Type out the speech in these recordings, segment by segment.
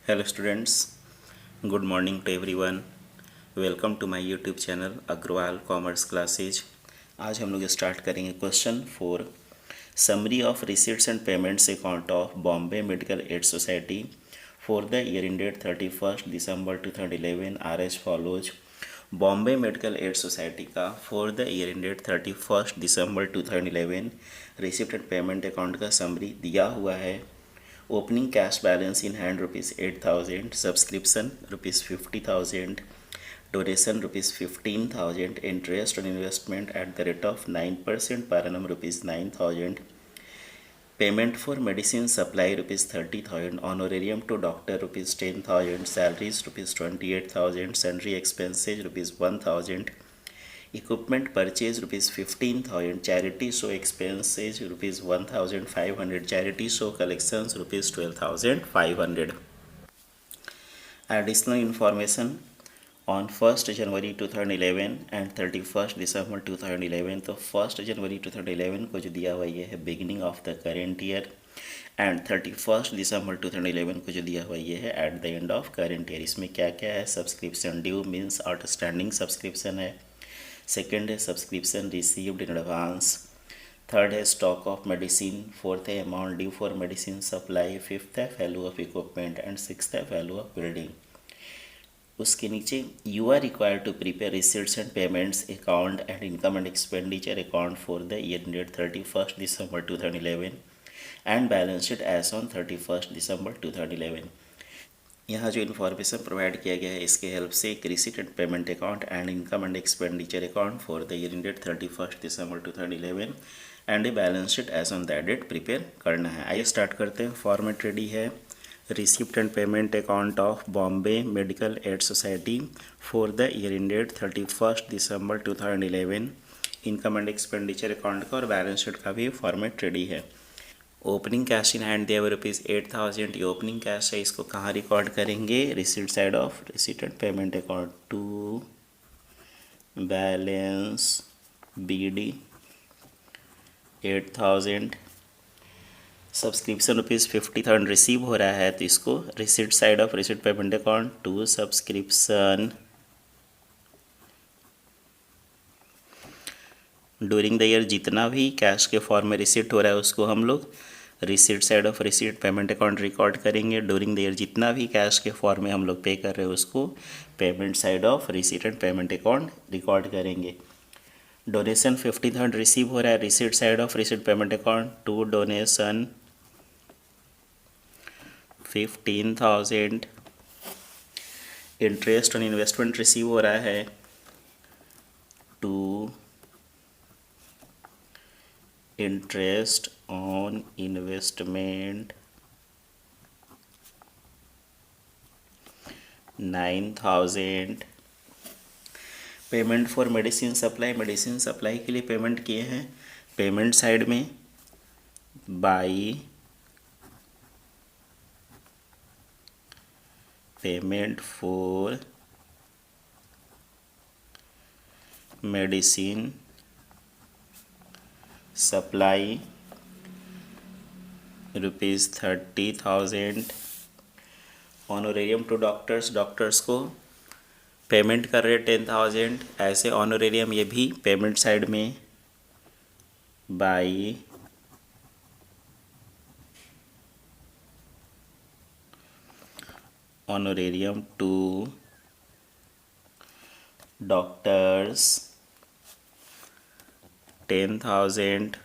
Hello students, good morning to everyone. Welcome to my YouTube channel Agarwal commerce classes. आज हम लोग start करेंगे question 4। Summary of receipts and payments account of Bombay medical aid society for the year ended 31 December 2011 are as follows. Bombay medical aid society का for the year ended 31 December 2011 receipt and payment account का summary दिया हुआ है। Opening cash balance in hand ₹8,000, subscription ₹50,000, donation ₹15,000, interest on investment at the rate of 9% per annum ₹9,000, payment for medicine supply ₹30,000, honorarium to doctor ₹10,000, salaries ₹28,000, salary expenses ₹1,000, equipment purchase ₹15,000, charity show expenses ₹1,500, charity show collections ₹12,500। Additional information on 1 January 2011 and 31 December 2011। तो 1 January 2011 को जो दिया हुआ ये है beginning of the current year, and 31 December 2011 को जो दिया हुआ ये है at the end of current year. इसमें क्या क्या है? Subscription due means outstanding subscription है। सेकेंड है subscription received in advance. Third है स्टॉक ऑफ मेडिसिन। फोर्थ है amount due for medicine supply. Fifth है value of equipment and sixth है वैल्यू ऑफ बिल्डिंग। उसके नीचे you are required to prepare receipts and payments account and income and expenditure account for the year ended 31 December 2011 and balance sheet as on 31 December 2011। यहाँ जो information provide किया गया है इसके help से एक receipt and payment account and income and expenditure account for the year ended 31 December 2011 and a balance sheet as on that date prepare करना है। आइए स्टार्ट करते हैं। फॉर्मेट रेडी है। Receipt and payment account of Bombay medical aid society for the year ended 31 December 2011। Income and expenditure account का और balance sheet का भी फॉर्मेट रेडी है। ओपनिंग कैश इन हैंड दिया हुआ ₹8,000। ये ओपनिंग कैश है, इसको कहाँ रिकॉर्ड करेंगे? Receipt side of receipt and payment account to balance BD 8,000। Subscription ₹50,000 receive हो रहा है तो इसको receipt side of receipt payment account to subscription. During the year जितना भी कैश के फॉर्म में रिसीट हो रहा है उसको हम लोग receipt side of receipt payment account record करेंगे। ड्यूरिंग द ईयर जितना भी कैश के फॉर्म में हम लोग पे कर रहे हैं उसको payment side of receipt and payment account record करेंगे। डोनेशन 50,000 रिसीव हो रहा है, receipt side of receipt payment account to donation 15,000। Interest on investment receive हो रहा है to interest on investment 9,000। Payment for medicine supply, medicine supply के लिए payment किए हैं पेमेंट साइड में by payment for medicine supply ₹30,000। Honorarium to doctors, doctors को payment कर रहे 10,000। ऐसे ऑनोरेरियम ये भी पेमेंट साइड में by honorarium to doctors 10,000।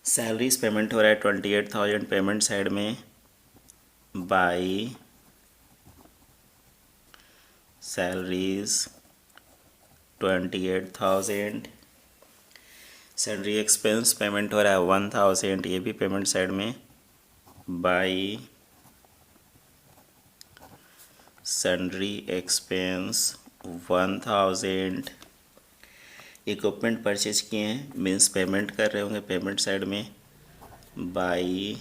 Salaries payment हो रहा है 28,000 पेमेंट साइड में by salaries 28,000। Salary expense payment हो रहा है 1,000, ये भी पेमेंट साइड में by salary expense 1,000। Equipment purchase किए हैं मीन्स पेमेंट कर रहे होंगे पेमेंट साइड में by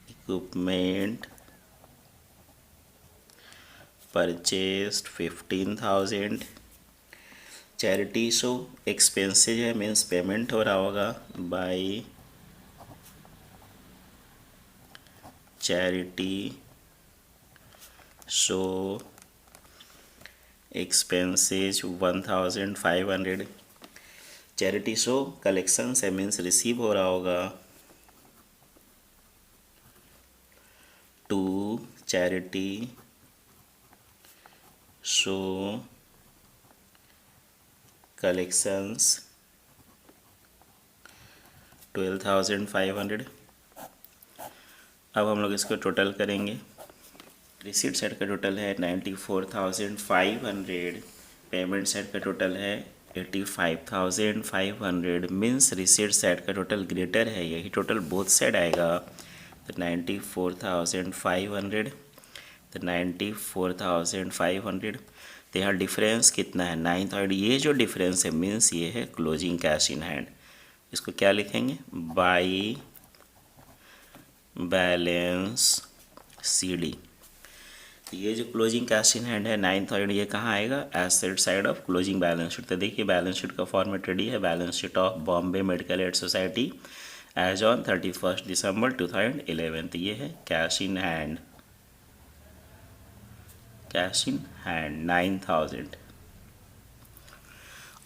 equipment purchased 15,000। Charity show expenses है मीन्स पेमेंट हो रहा होगा by charity show expenses 1500। Charity show collection से मीन्स रिसीव हो रहा होगा। To charity show collections 12,500। अब हम लोग इसको टोटल करेंगे। रिसीट साइड का टोटल है 94,500, पेमेंट साइड का टोटल है 85,500। मीन्स रिसीट साइड का टोटल ग्रेटर है, यही टोटल बोथ साइड आएगा। तो 94,500, तो 94,500, तो यहाँ डिफरेंस कितना है 9,000। ये जो डिफरेंस है मीन्स ये है क्लोजिंग कैश इन हैंड। इसको क्या लिखेंगे, बाई बैलेंस CD। ये जो क्लोजिंग कैश इन हैंड है 9,000, ये कहाँ आएगा, asset side of closing balance sheet. तो देखिए बैलेंस शीट का फॉर्मेट रेडी है। Balance sheet of Bombay medical aid society as on 31 December 2011। तो ये है cash in hand, cash in hand 9,000।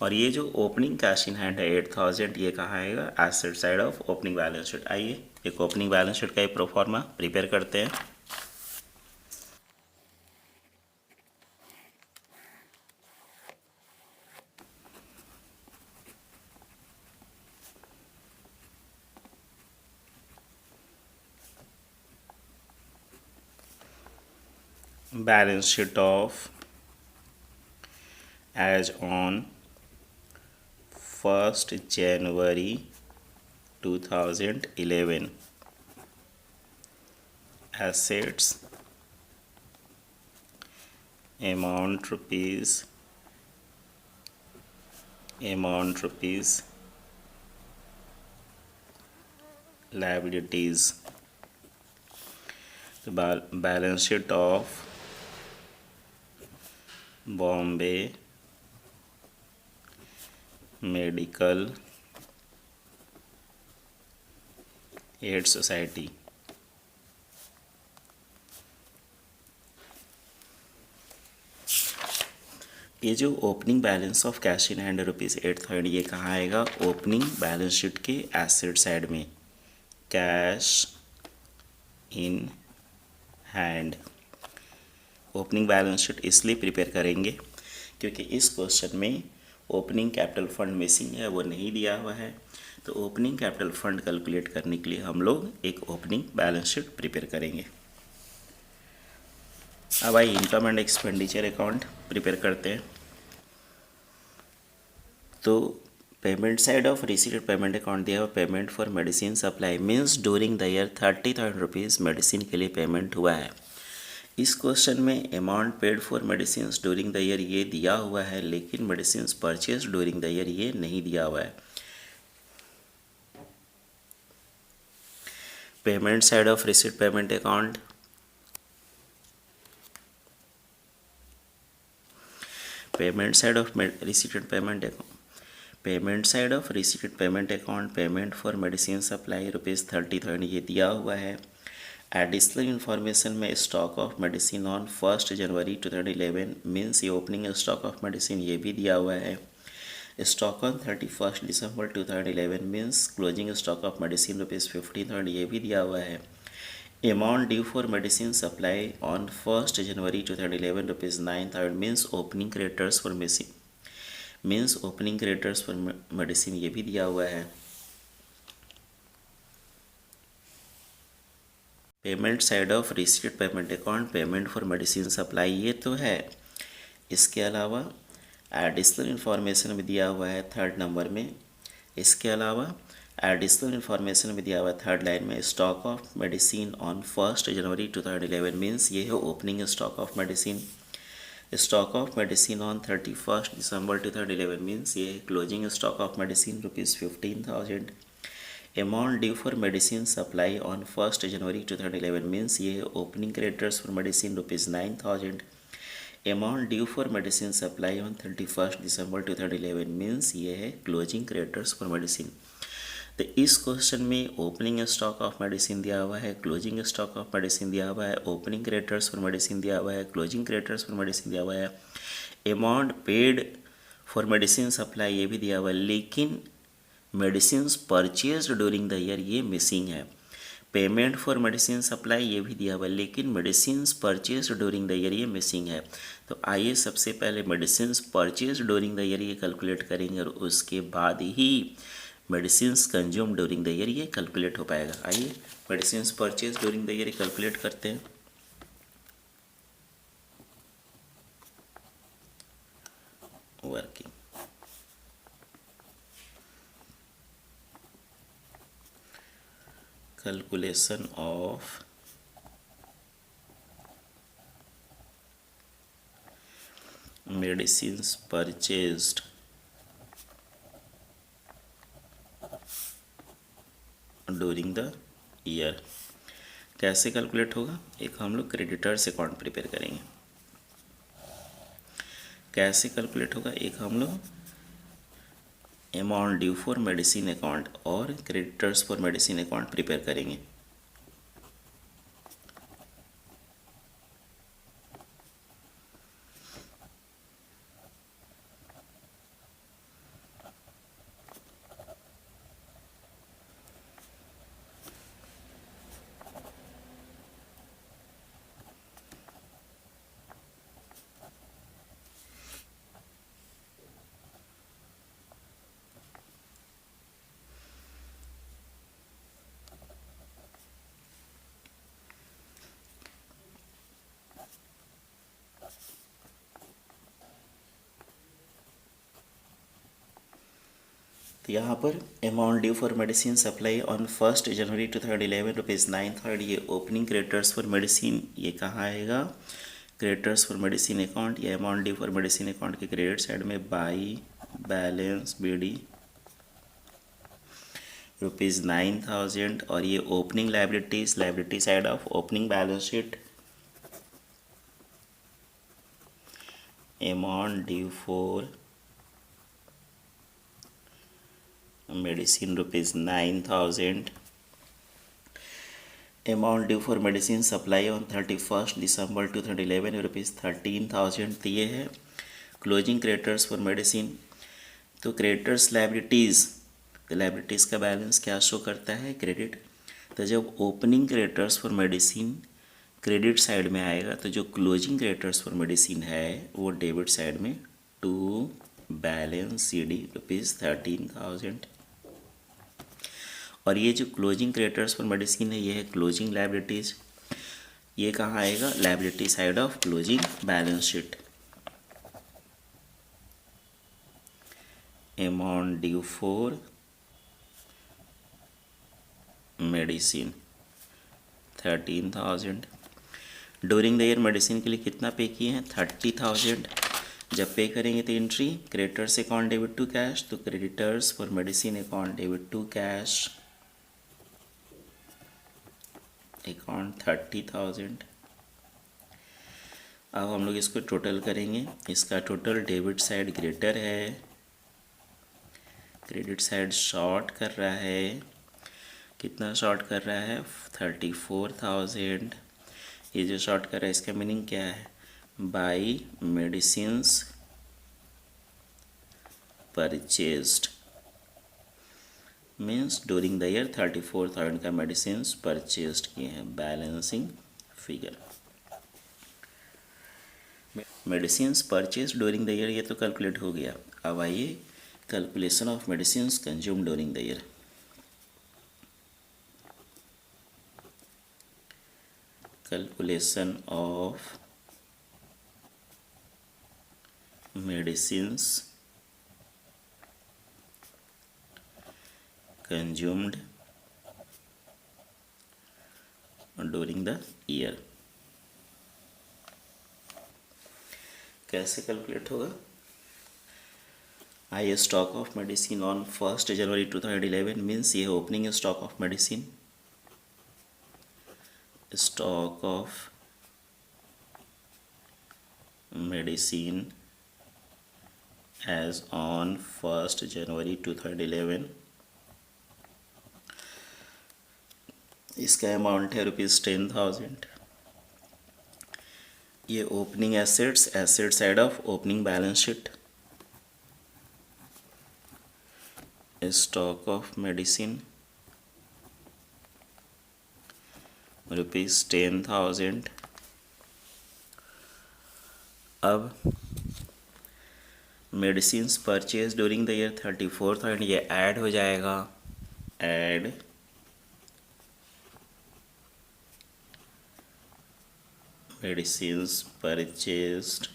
और ये जो ओपनिंग कैश इन हैंड है 8,000, ये कहाँ आएगा, asset side of opening balance sheet. आइए एक ओपनिंग बैलेंस शीट का एक प्रोफॉर्मा प्रिपेयर करते हैं। Balance sheet of as on 1 January 2011। assets amount rupees liabilities। तो balance sheet of Bombay medical aid society. ये जो opening balance of cash in hand ₹8,000, ये कहाँ आएगा, ओपनिंग बैलेंस शीट के एसेट साइड में, cash in hand. Opening balance sheet इसलिए prepare करेंगे क्योंकि इस क्वेश्चन में ओपनिंग कैपिटल फंड मिसिंग है, वो नहीं दिया हुआ है। तो ओपनिंग कैपिटल फंड कैलकुलेट करने के लिए हम लोग एक ओपनिंग बैलेंस शीट प्रिपेयर करेंगे। अब आइए income and expenditure account prepare करते हैं। तो payment side of receipted payment account दिया हुआ, payment for medicine supply means during the year 30,000 rupees medicine के लिए पेमेंट हुआ है। इस क्वेश्चन में amount paid for medicine during the year ये दिया हुआ है, लेकिन medicine purchase during the year ये नहीं दिया हुआ है। Payment side of receipt payment account, payment side of receipted payment account, payment side of receipted payment account, payment for medicine supply ₹30,000 ये दिया हुआ है। एडिशनल इन्फॉर्मेशन में stock of medicine on 1 January 2011 means ये ओपनिंग स्टॉक ऑफ मेडिसिन ये भी दिया हुआ है। Stock on 31 December 2011 means closing stock of medicine ₹15,000 ये भी दिया हुआ है। Amount due for medicine supply on 1 January 2011 ₹9,000 means opening creditors for opening creditors for medicine ये भी दिया हुआ है। Payment side of receipt payment account, payment for medicine supply ये तो है। इसके अलावा एडिशनल इन्फॉर्मेशन में दिया हुआ है 3rd नंबर में। इसके अलावा एडिशनल इन्फॉर्मेशन में दिया हुआ है 3rd लाइन में, stock of medicine on 1 January 2011 means ये है opening stock of medicine. Stock of medicine on 31 December 2011 means ये closing stock of medicine ₹15,000। Amount due for medicine supply on 1 January 2011 means ये opening creditors for medicine ₹9,000। Amount due for medicine supply on 31 December 2011 means ये है closing creditors for medicine. तो इस question में opening stock of medicine दिया हुआ है, closing stock of medicine दिया हुआ है, ओपनिंग क्रेडिटर्स फॉर मेडिसिन दिया हुआ है, क्लोजिंग क्रेडिटर्स फॉर मेडिसिन दिया हुआ है, amount paid for medicine supply ये भी दिया हुआ है, लेकिन medicine purchased during the year ये मिसिंग है। पेमेंट फॉर मेडिसिन सप्लाई ये भी दिया हुआ है, लेकिन medicine purchase during the year ये मिसिंग है। तो आइए सबसे पहले medicine purchase during the year ये कैलकुलेट करेंगे और उसके बाद ही medicine consume during the year ये कैलकुलेट हो पाएगा। आइए medicine purchase during the year calculate करते हैं। Working calculation of medicines purchased during the year कैसे कैलकुलेट होगा? एक हम लोग क्रेडिटर्स अकाउंट प्रिपेयर करेंगे। कैसे कैलकुलेट होगा? एक हम लोग amount due for medicine account और creditors for medicine account prepare करेंगे। तो यहाँ पर amount due for medicine supply on 1 January 2011 ₹930 ये ओपनिंग क्रेडिटर्स फॉर मेडिसिन ये कहाँ आएगा? क्रेडिटर्स फॉर मेडिसिन अकाउंट या amount due for medicine account के क्रेडिट साइड में बाई बैलेंस BD ₹9,000 और ये opening liability side of opening balance sheet amount due for medicine ₹9,000 amount due for medicine supply on 31 December 2011 ₹13,000 दिए है। Closing creditors for medicine तो creditors liabilities तो liabilities का balance क्या show करता है? क्रेडिट। तो जब opening creditors for medicine credit side में आएगा तो जो क्लोजिंग क्रेडिटर्स फॉर मेडिसिन है वो डेबिट साइड में टू बैलेंस CD ₹13,000 और ये जो क्लोजिंग क्रेडिटर्स फॉर मेडिसिन है ये है क्लोजिंग लाइबिलिटीज़। ये कहाँ आएगा? Liability side of closing balance sheet amount due for medicine 13,000 during the year medicine के लिए कितना पे किए हैं? 30,000। जब पे करेंगे तो entry creditors account debit to cash तो creditors for medicine account debit to cash account 30,000। अब हम लोग इसको टोटल करेंगे। इसका टोटल डेबिट साइड ग्रेटर है, क्रेडिट साइड शॉर्ट कर रहा है। कितना शॉर्ट कर रहा है? 34,000। ये जो शॉर्ट कर रहा है इसका मीनिंग क्या है? By medicines purchased means during the year 34,000 का मेडिसिन परचेज्ड किए हैं। Balancing figure medicine purchase during the year ये तो कैलकुलेट हो गया। अब आइए calculation of medicine consume during the year. Calculation of medicines consumed during the year कैसे कैलकुलेट होगा? I stock of medicine on 1 January 2011 means ये opening stock of medicine, stock of medicine as on 1 January 2011 इसका amount है ₹10,000। ये opening assets, asset side of opening balance sheet. Stock of medicine ₹10,000। अब medicine purchase during the year 34,000, ये add हो जाएगा। Add medicine purchased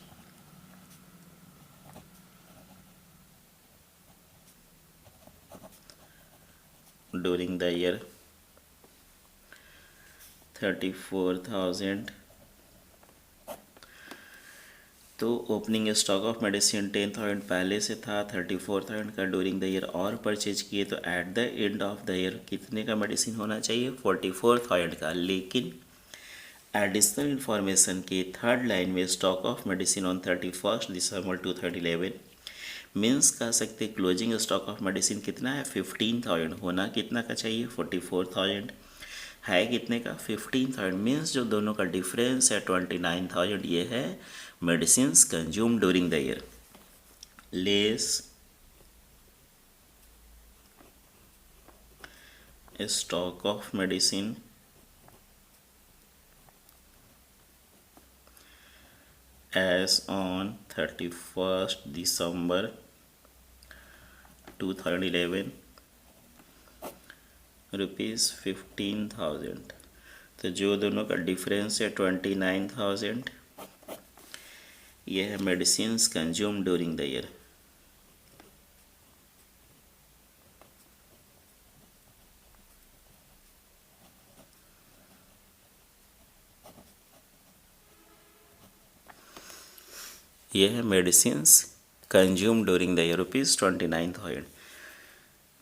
during the year 34,000। तो opening stock of medicine 10,000 पहले से था, 34,000 का ड्यूरिंग द ईयर और परचेज किए, तो at the end of the year कितने का मेडिसिन होना चाहिए? 44,000 का। लेकिन एडिशनल इन्फॉर्मेशन के थर्ड लाइन में stock of medicine on 31 December 2011 means कह सकते क्लोजिंग स्टॉक ऑफ मेडिसिन कितना है? 15,000। होना कितना का चाहिए? 44,000। है कितने का? 15,000। मीन्स जो दोनों का डिफरेंस है 29,000, ये है medicine consume during the year. Less stock of medicine as on 31st December 2011 ₹15,000। तो जो दोनों का डिफरेंस है 29,000, ये है medicine consume during the year. ये है medicine consume during the year ₹29,000।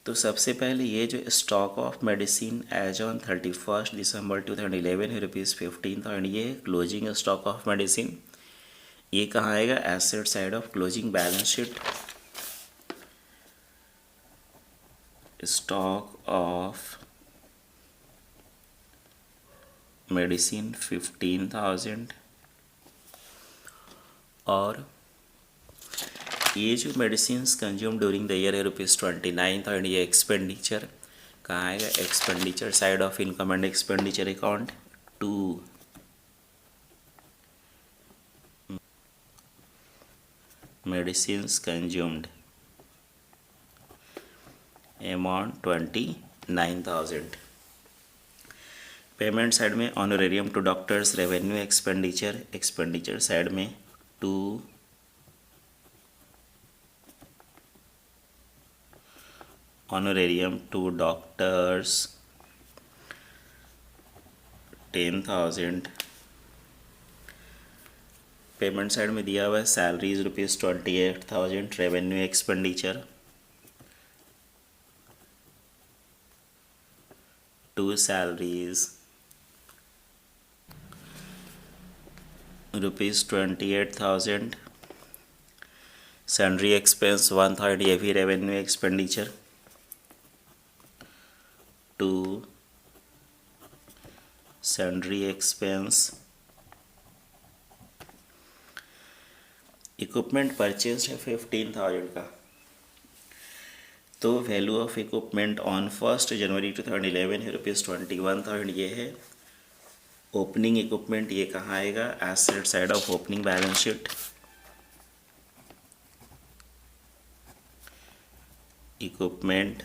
तो सबसे पहले ये जो stock of medicine as on 31 December 2011 है ₹15,000, ये क्लोजिंग स्टॉक ऑफ मेडिसिन। ये कहाँ आएगा? Asset side of closing balance sheet. Stock of medicine 15,000 और ये जो medicine consume during the year है ₹29,000, ये एक्सपेंडिचर कहाँ आएगा? Expenditure side of income and expenditure account. To medicine consumed amount 29,000। Payment side में honorarium to doctors, revenue expenditure, expenditure side में to honorarium to doctors 10,000। Payment side में दिया हुआ है salaries ₹28,000, revenue expenditure to salaries ₹28,000, salary expense 1/3, ये भी revenue expenditure to salary expense. Equipment purchase है 15,000 का। तो value of equipment on 1 January 2011 है ₹21,000, ये है ओपनिंग इक्विपमेंट। ये कहाँ आएगा? Asset side of opening balance sheet. Equipment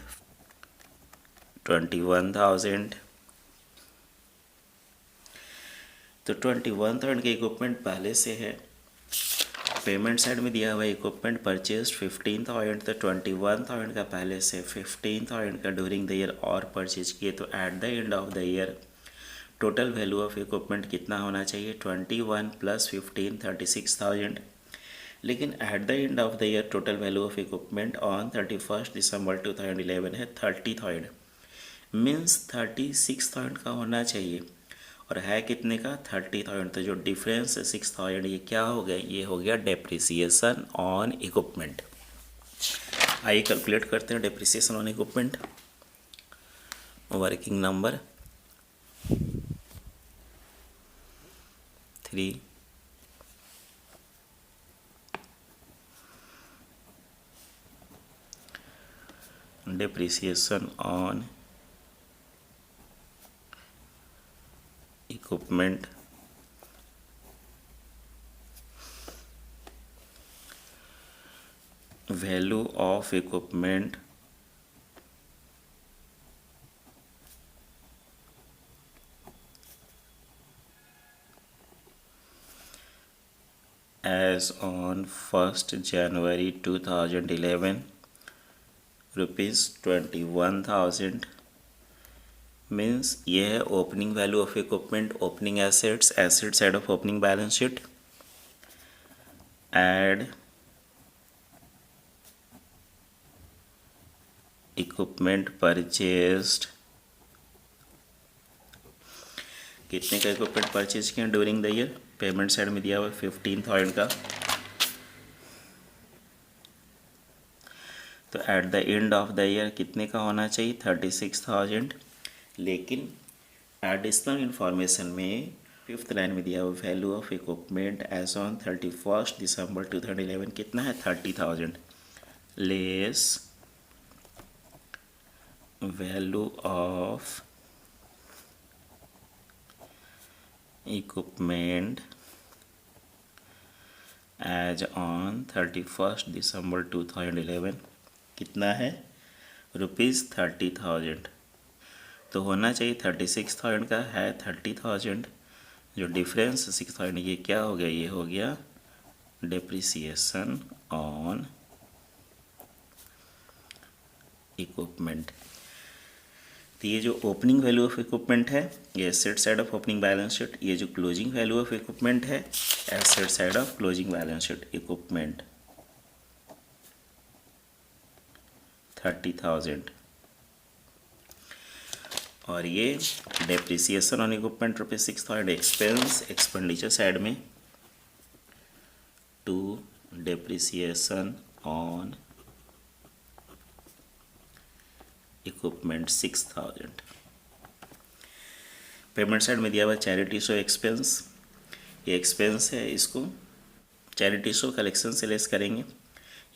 21,000। तो 21,000 के इक्विपमेंट पहले से है। पेमेंट साइड में दिया हुआ इक्विपमेंट परचेज 15,000, तो 21,000 का पहले से, 15,000 का ड्यूरिंग द ईयर और परचेज किए, तो at the end of the year total value of equipment कितना होना चाहिए? 21 + 15 36,000। लेकिन eight the end of the year total value of equipment on 31 December 2011 है 30,000। मीन्स 36,000 का होना चाहिए और है कितने का? 30,000। तो जो डिफरेंस है 6,000, ये क्या हो गया? ये हो गया डेप्रिसिएशन ऑन इक्विपमेंट। आइए कैलकुलेट करते हैं depreciation on equipment. Working number 3, depreciation on equipment, value of equipment as on 1st January 2011 rupees 21,000 means ये है opening value of equipment, opening assets, asset side of opening balance sheet, add equipment purchased, कितने का equipment purchase किया during the year, payment side में दिया हुआ 15,000 का। तो at the end of the year कितने का होना चाहिए 36,000, लेकिन एडिशनल इंफॉर्मेशन में 5th लाइन में दिया हुआ value of equipment as on 31 December 2011 कितना है 30,000 less value of equipment as on 31 December 2011 कितना है रुपीज़ 30,000। तो होना चाहिए 36,000 का, है 30,000, जो डिफरेंस 6,000 ये क्या हो गया, ये हो गया डेप्रिसिएशन ऑन इक्विपमेंट। तो ये जो ओपनिंग वैल्यू ऑफ इक्विपमेंट है ये asset side of opening balance sheet, ये जो क्लोजिंग वैल्यू ऑफ इक्विपमेंट है asset side of closing balance sheet, equipment 30,000 और ये depreciation on equipment ₹6,000 expense expenditure side में to depreciation on equipment 6,000। Payment side में दिया हुआ चैरिटी शो एक्सपेंस, ये एक्सपेंस है, इसको चैरिटी शो कलेक्शन से लेस करेंगे।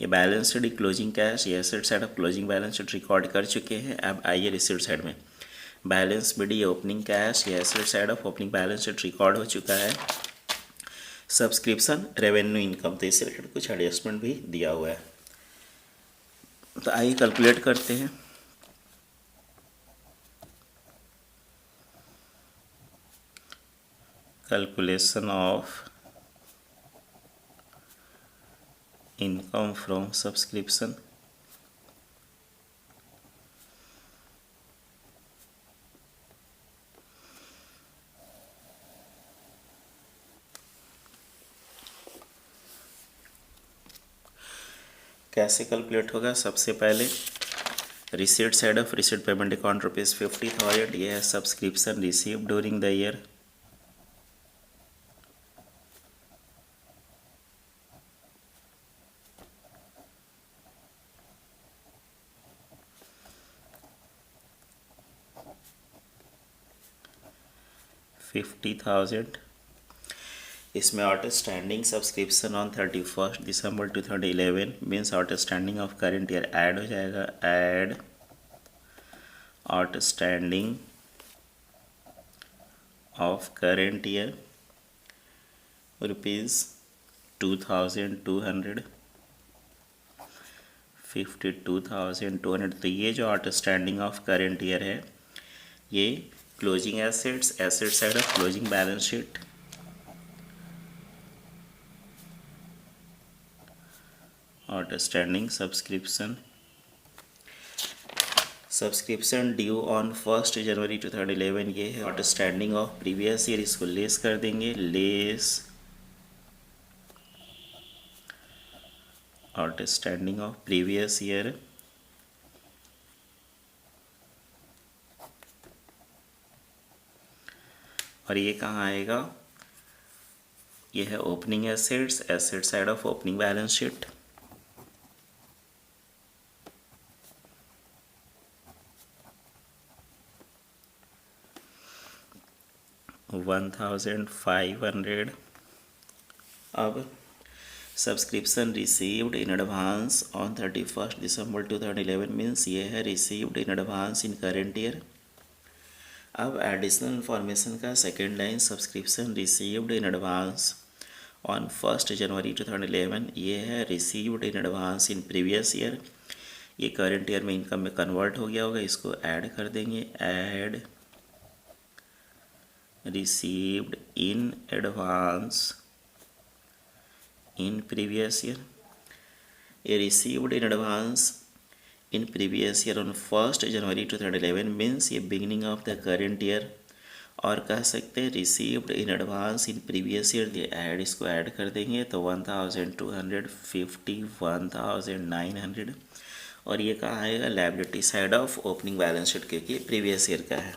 ये बैलेंस शीट क्लोजिंग कैश, ये asset side of closing balance sheet record कर चुके हैं। अब आइए रिसीट साइड में, बैलेंस बीडी ये ओपनिंग कैश, ये asset side of opening balance sheet record हो चुका है। सब्सक्रिप्शन रेवेन्यू इनकम, तो इससे रिलेटेड कुछ एडजस्टमेंट भी दिया हुआ है। तो आइए कैलकुलेट करते हैं। Calculation of income from subscription. कैसे कैलकुलेट होगा, सबसे पहले receipt side of receipt payment account ₹50,000, ये है subscription receive during the year. $50,000 इसमें outstanding subscription on 31 December 2011 means outstanding of current year add हो जाएगा, add outstanding of current year ₹2,200, 52,200। तो ये जो आउटस्टैंडिंग ऑफ करेंट ईयर है ये closing assets, asset side of closing balance sheet, outstanding subscription, subscription due on 1 January 2011 ये है outstanding of previous year, इसको लेस कर देंगे, less outstanding of previous year, और ये कहाँ आएगा, ये है opening assets, asset side of opening balance sheet, $1,500 अब subscription received in advance on 31 December 2011 means ये है received in advance in current year. अब एडिशनल इन्फॉर्मेशन का second line subscription received in advance on 1 January 2011, ये है received in advance in previous year. ये current year में income में convert हो गया होगा, इसको ऐड कर देंगे। Add received in advance in previous year. ये received in advance in previous year on 1 January 2011 means ये beginning of the current year, और कह सकते हैं received in advance in previous year. ये ऐड, इसको ऐड कर देंगे तो 1250, 1900, और ये कहाँ आएगा liability side of opening balance sheet, क्योंकि प्रीवियस ईयर का है।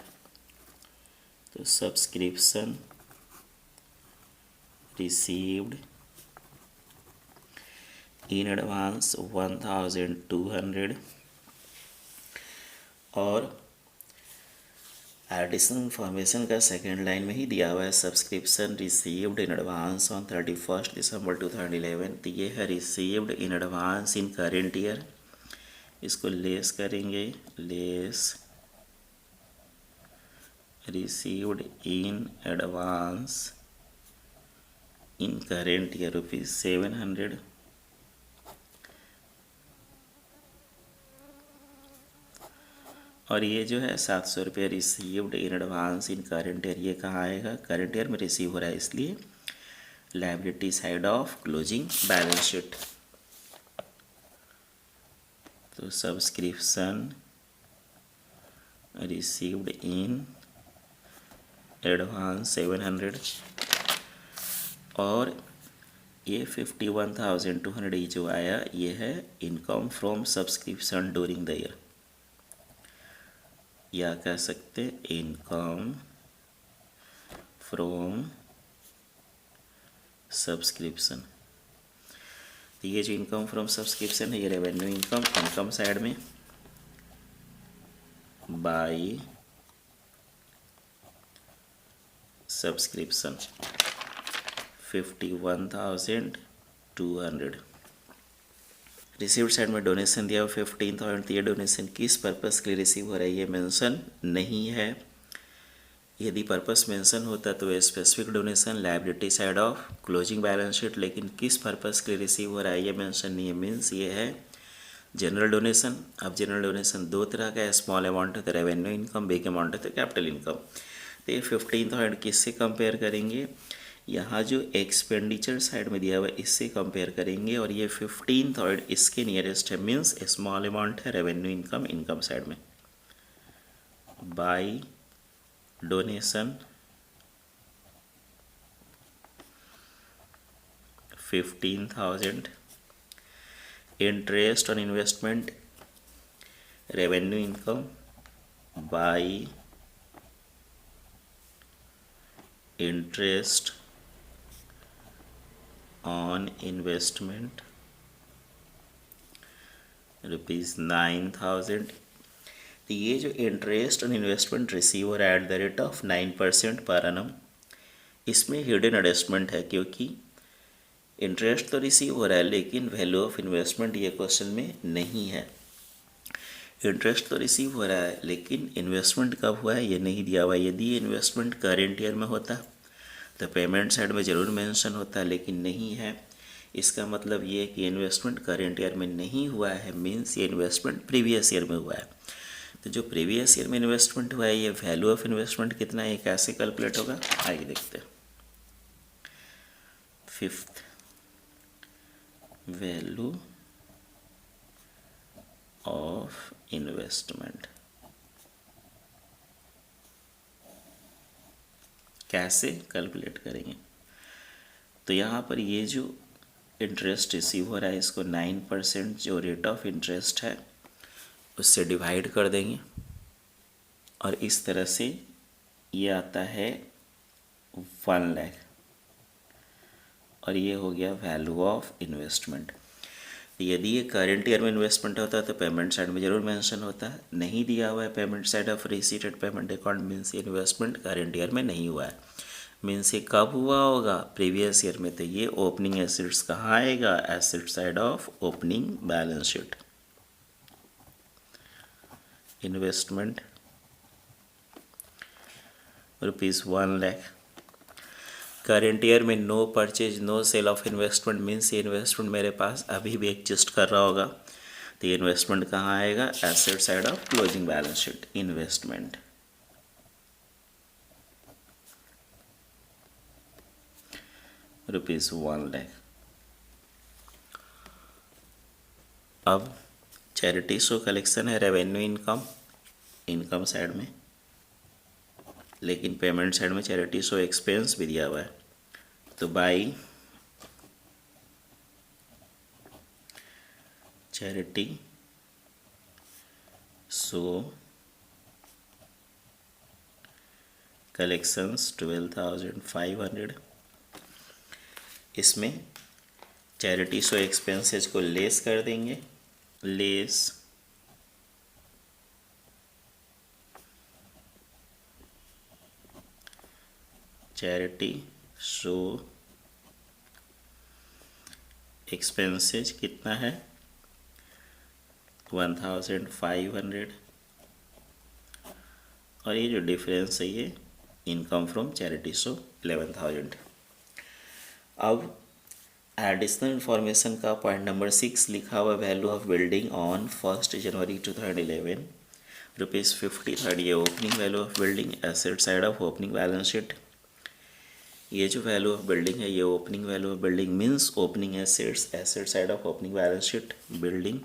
तो सब्सक्रिप्शन रिसीव्ड इन एडवांस 1200, और एडिशनल इन्फॉर्मेशन का सेकेंड लाइन में ही दिया हुआ है subscription received in advance on 31 December 2011, तो ये है received in advance in current year. इसको लेस करेंगे, less received in advance in current year ₹700, और ये जो है 700 रुपये received in advance in current year, ये कहाँ आएगा करेंट ईयर में रिसीव हो रहा है, इसलिए liability side of closing balance sheet. तो सब्सक्रिप्शन रिसीव्ड इन एडवांस 700, और ये 51,200 ये जो आया ये है income from subscription during the year, या कह सकते इनकम फ्रॉम सब्सक्रिप्शन। तो ये जो इनकम फ्रॉम सब्सक्रिप्शन है ये रेवेन्यू इनकम, इनकम साइड में बाय सब्सक्रिप्शन 51,200। रिसीव्ड साइड में डोनेशन दिया हुआ 15,000, तो ये डोनेशन किस पर्पस के लिए रिसीव हो रहा है ये मेंशन नहीं है। यदि पर्पस मेंशन होता तो specific donation liability side of closing balance sheet, लेकिन किस पर्पस के लिए रिसीव हो रहा है ये मेंशन नहीं है, मीन्स ये है जनरल डोनेशन। अब जनरल डोनेशन दो तरह का है, स्मॉल अमाउंट है तो रेवेन्यू इनकम, बिग अमाउंट है तो कैपिटल इनकम। तो ये 15,000 किससे कंपेयर करेंगे, यहाँ जो एक्सपेंडिचर साइड में दिया हुआ है इससे कंपेयर करेंगे, और ये 15,000 इसके नियरेस्ट है, मीन्स स्मॉल अमाउंट है रेवेन्यू इनकम, इनकम साइड में by donation 15,000, interest on investment revenue income by interest on investment ₹9,000। तो ये जो इंटरेस्ट ऑन इन्वेस्टमेंट रिसीव हो रहा है at the rate of 9% per annum, इसमें हिडन एडजस्टमेंट है, क्योंकि इंटरेस्ट तो रिसीव हो रहा है लेकिन वैल्यू ऑफ इन्वेस्टमेंट ये क्वेश्चन में नहीं है। इंटरेस्ट तो रिसीव हो रहा है लेकिन इन्वेस्टमेंट कब हुआ है ये नहीं दिया हुआ है। यदि इन्वेस्टमेंट करेंट ईयर में होता तो पेमेंट साइड में ज़रूर मेंशन होता, लेकिन नहीं है। इसका मतलब ये है कि इन्वेस्टमेंट करेंट ईयर में नहीं हुआ है, मीन्स ये इन्वेस्टमेंट प्रीवियस ईयर में हुआ है। तो जो प्रीवियस ईयर में इन्वेस्टमेंट हुआ है ये वैल्यू ऑफ इन्वेस्टमेंट कितना है, ये कैसे कैलकुलेट होगा आइए देखते हैं। फिफ्थ, वैल्यू ऑफ इन्वेस्टमेंट कैसे कैलकुलेट करेंगे। तो यहाँ पर ये जो इंटरेस्ट रिसीव हो रहा है इसको 9% जो रेट ऑफ इंटरेस्ट है उससे डिवाइड कर देंगे, और इस तरह से ये आता है 1 लाख, और ये हो गया वैल्यू ऑफ इन्वेस्टमेंट। यदि ये करेंट ईयर में इन्वेस्टमेंट होता तो पेमेंट साइड में जरूर मेंशन होता, नहीं दिया हुआ है payment side of receipted payment account, means investment current year में नहीं हुआ है। मीन्स ये कब हुआ होगा, प्रीवियस ईयर में। तो ये ओपनिंग एसेट्स कहाँ आएगा, asset side of opening balance sheet. Investment ₹1,00,000। Current year में no purchase no sale of investment, means ये इन्वेस्टमेंट मेरे पास अभी भी एग्जिस्ट कर रहा होगा। तो ये इन्वेस्टमेंट कहाँ आएगा, asset side of closing balance sheet, investment. ₹1,00,000। अब चैरिटी शो कलेक्शन है रेवेन्यू इनकम, इनकम साइड में, लेकिन पेमेंट साइड में चैरिटी शो एक्सपेंस भी दिया हुआ है। तो बाई चैरिटी शो कलेक्शंस 12,500, इसमें चैरिटी शो एक्सपेंसेस को लेस कर देंगे, लेस चैरिटी शो एक्सपेंसेस कितना है 1,500, और ये जो डिफरेंस है ये इनकम फ्रॉम चैरिटी शो 11,000। अब एडिशनल इंफॉर्मेशन का पॉइंट नंबर 6 लिखा हुआ, value of building on 1 January 2011 ₹50,000। ये opening value of building, asset side of opening balance sheet. ये जो वैल्यू ऑफ बिल्डिंग है ये opening value of building means opening assets, asset side of opening balance sheet, building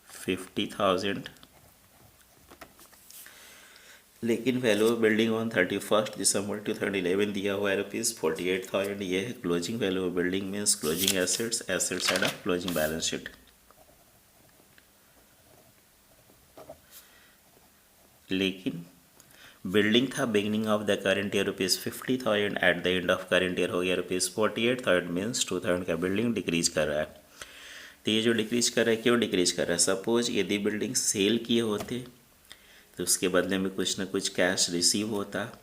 50,000। लेकिन value of building on 31 December 2011 दिया हुआ है ₹48,000। ये है closing value of building means closing assets, asset side of closing balance sheet. लेकिन building था beginning of the current year ₹50,000, eight the end of current year हो गया ₹48,000, मीन्स 2,000 का बिल्डिंग डिक्रीज कर रहा है। तो ये जो डिक्रीज कर रहा है, क्यों डिक्रीज कर रहा है, सपोज यदि बिल्डिंग सेल किए होते तो उसके बदले में कुछ ना कुछ कैश रिसीव होता,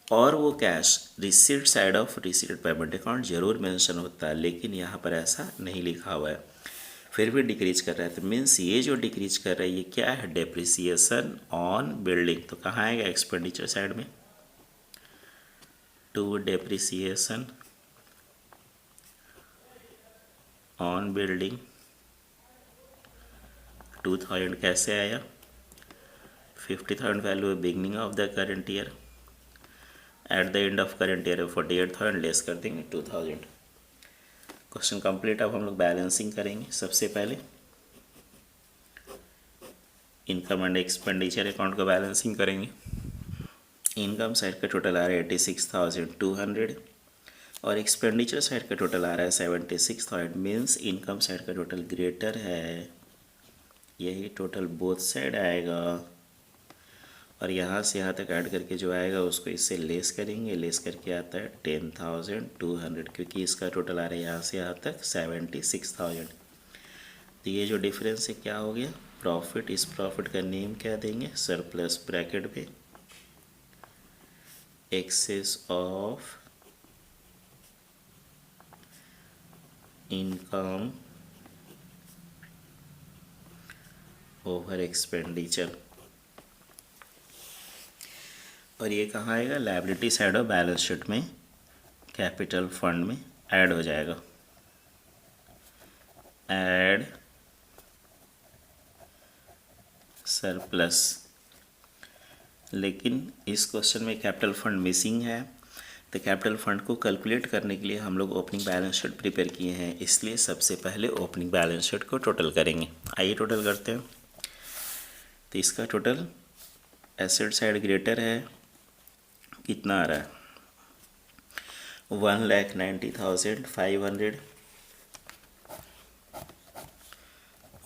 और वो cash receipt side of receipt payment account जरूर मेंशन होता है, लेकिन यहाँ पर ऐसा नहीं लिखा हुआ है, फिर भी डिक्रीज कर रहा है। तो मीन्स ये जो डिक्रीज कर रहा है ये क्या है, डेप्रिसिएशन ऑन बिल्डिंग। तो कहाँ आएगा, एक्सपेंडिचर साइड में, टू डेप्रिसिएशन ऑन बिल्डिंग 2,000 कैसे आया, 50,000 value beginning of the current year, eight the end of current year 48,000, less कर देंगे 2,000। Question complete. अब हम लोग बैलेंसिंग करेंगे। सबसे पहले इनकम एंड एक्सपेंडिचर अकाउंट का बैलेंसिंग करेंगे। इनकम साइड का टोटल आ रहा है 86,200 और एक्सपेंडिचर साइड का टोटल आ रहा है 76,000, मीन्स इनकम साइड का टोटल ग्रेटर है, यही टोटल बोथ साइड आएगा, और यहाँ से यहाँ तक ऐड करके जो आएगा उसको इससे लेस करेंगे, लेस करके आता है 10,200, क्योंकि इसका टोटल आ रहा है यहाँ से यहाँ तक 76,000। तो ये जो डिफरेंस है क्या हो गया, प्रॉफिट। इस प्रॉफिट का नेम क्या देंगे, सरप्लस, ब्रैकेट पे excess of income over expenditure. और ये कहाँ आएगा, liability side of balance sheet में, कैपिटल फंड में ऐड हो जाएगा, ऐड सरप्लस। लेकिन इस क्वेश्चन में कैपिटल फंड मिसिंग है, तो कैपिटल फंड को कैलकुलेट करने के लिए हम लोग ओपनिंग बैलेंस शीट प्रिपेयर किए हैं, इसलिए सबसे पहले ओपनिंग बैलेंस शीट को टोटल करेंगे। आइए टोटल करते हैं। तो इसका टोटल एसेट साइड ग्रेटर है, कितना आ रहा है 1,90,500,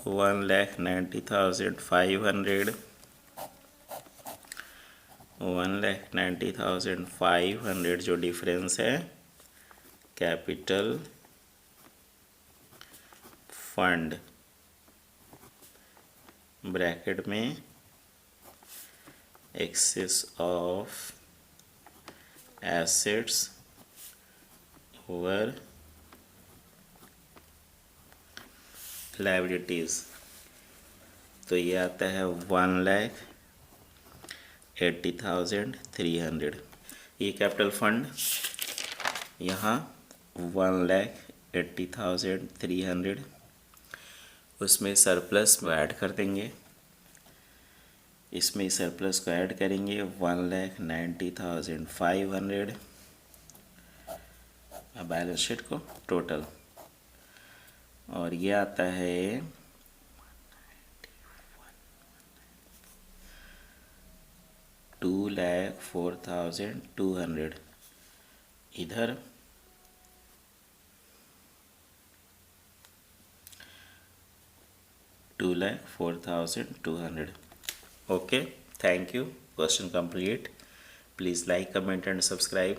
1,90,500, 1,90,500 जो डिफरेंस है कैपिटल फंड, ब्रैकेट में excess of assets over liabilities, तो ये आता है 1,80,300। ये कैपिटल फंड यहाँ 1,80,300, उसमें सरप्लस ऐड कर देंगे, इसमें सरप्लस को ऐड करेंगे 1,90,500 बैलेंस शीट को टोटल, और ये आता है 2,04,200। इधर $2,04,200। Okay, thank you. Question complete. Please like, comment and subscribe.